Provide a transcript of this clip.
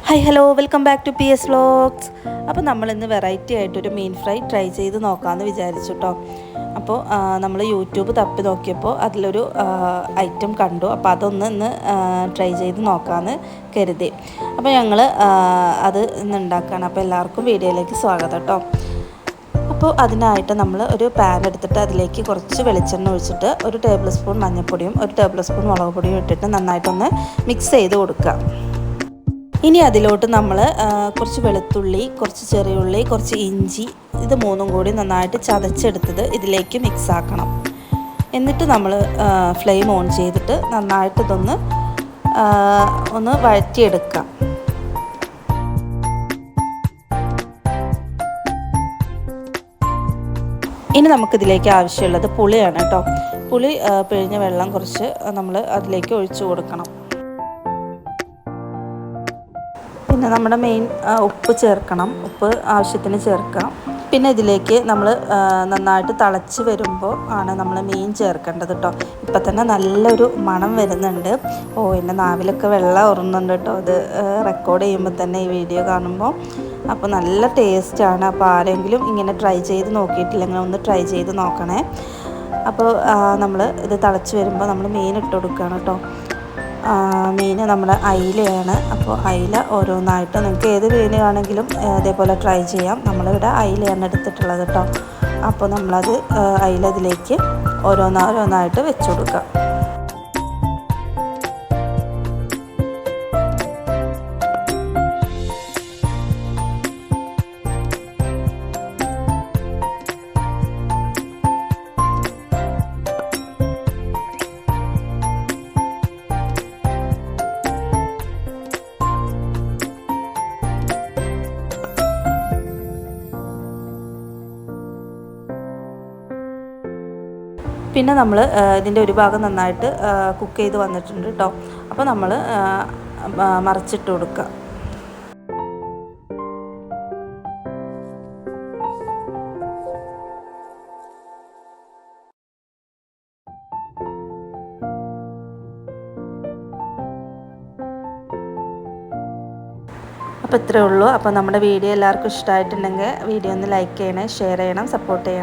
Hi hello welcome back to P S vlogs. അപ്പോൾ നമ്മളിന്ന് variety ആയിട്ടൊരു മീൻ ഫ്രൈ ട്രൈ ചെയ്ത് നോക്കാമെന്ന് വിചാരിച്ചു കേട്ടോ. അപ്പോൾ നമ്മൾ യൂട്യൂബ് തപ്പി നോക്കിയപ്പോൾ അതിലൊരു ഐറ്റം കണ്ടു. അപ്പോൾ ഇന്ന് ട്രൈ ചെയ്ത് നോക്കാമെന്ന് കരുതി. അപ്പോൾ ഞങ്ങൾ അത് ഇന്ന് ഉണ്ടാക്കുകയാണ്. അപ്പോൾ എല്ലാവർക്കും വീഡിയോയിലേക്ക് സ്വാഗതം കേട്ടോ. അപ്പോൾ അതിനായിട്ട് നമ്മൾ ഒരു പാൻ എടുത്തിട്ട് അതിലേക്ക് കുറച്ച് വെളിച്ചെണ്ണ ഒഴിച്ചിട്ട് 1 ടേബിൾ സ്പൂൺ മഞ്ഞൾപ്പൊടിയും 1 ടേബിൾ സ്പൂൺ മുളക് പൊടിയും ഇട്ടിട്ട് നന്നായിട്ടൊന്ന് മിക്സ് ചെയ്ത് കൊടുക്കുക. ഇനി അതിലോട്ട് നമ്മൾ കുറച്ച് വെളുത്തുള്ളി, കുറച്ച് ചെറിയുള്ളി, കുറച്ച് ഇഞ്ചി, ഇത് മൂന്നും കൂടി നന്നായിട്ട് ചതച്ചെടുത്തത് ഇതിലേക്ക് മിക്സ് ആക്കണം. എന്നിട്ട് നമ്മൾ ഫ്ലെയിം ഓൺ ചെയ്തിട്ട് നന്നായിട്ട് ഇതൊന്ന് വഴറ്റിയെടുക്കാം. ഇനി നമുക്കിതിലേക്ക് ആവശ്യമുള്ളത് പുളിയാണ് കേട്ടോ. പുളി പിഴിഞ്ഞ വെള്ളം കുറച്ച് നമ്മൾ അതിലേക്ക് ഒഴിച്ചു കൊടുക്കണം. പിന്നെ നമ്മുടെ മെയിൻ ഉപ്പ് ചേർക്കണം. ഉപ്പ് ആവശ്യത്തിന് ചേർക്കാം. പിന്നെ ഇതിലേക്ക് നമ്മൾ നന്നായിട്ട് തിളച്ച് വരുമ്പോൾ ആണ് നമ്മൾ മീൻ ചേർക്കേണ്ടത് കേട്ടോ. ഇപ്പം തന്നെ നല്ലൊരു മണം വരുന്നുണ്ട്. എൻ്റെ നാവിലൊക്കെ വെള്ളം ഉറുന്നുണ്ട് കേട്ടോ. ഇത് റെക്കോർഡ് ചെയ്യുമ്പോൾ തന്നെ ഈ വീഡിയോ കാണുമ്പോൾ അപ്പോൾ നല്ല ടേസ്റ്റാണ്. അപ്പോൾ ആരെങ്കിലും ഇങ്ങനെ ട്രൈ ചെയ്ത് നോക്കിയിട്ടില്ലെങ്കിൽ ഒന്ന് ട്രൈ ചെയ്ത് നോക്കണേ. അപ്പോൾ നമ്മൾ ഇത് തിളച്ച് വരുമ്പോൾ നമ്മൾ മീൻ ഇട്ട് കൊടുക്കുകയാണ് കേട്ടോ. മീൻ നമ്മുടെ അയിലയാണ്. അപ്പോൾ അയില ഓരോന്നായിട്ട് നിങ്ങൾക്ക് ഏത് മീനാണെങ്കിലും അതേപോലെ ട്രൈ ചെയ്യാം. നമ്മളിവിടെ അയിലയാണ് എടുത്തിട്ടുള്ളത് കേട്ടോ. അപ്പോൾ നമ്മളത് അയില ഇതിലേക്ക് ഓരോന്നായിട്ട് വെച്ച് കൊടുക്കാം. പിന്നെ നമ്മൾ ഇതിൻ്റെ ഒരു ഭാഗം നന്നായിട്ട് കുക്ക് ചെയ്ത് വന്നിട്ടുണ്ട് കേട്ടോ. അപ്പോൾ നമ്മൾ മറിച്ചിട്ട് കൊടുക്കുക. അപ്പോൾ ഇത്രയേ ഉള്ളൂ. അപ്പോൾ നമ്മുടെ വീഡിയോ എല്ലാവർക്കും ഇഷ്ടമായിട്ടുണ്ടെങ്കിൽ വീഡിയോ ഒന്ന് ലൈക്ക് ചെയ്യണേ, ഷെയർ ചെയ്യണം, സപ്പോർട്ട് ചെയ്യണം.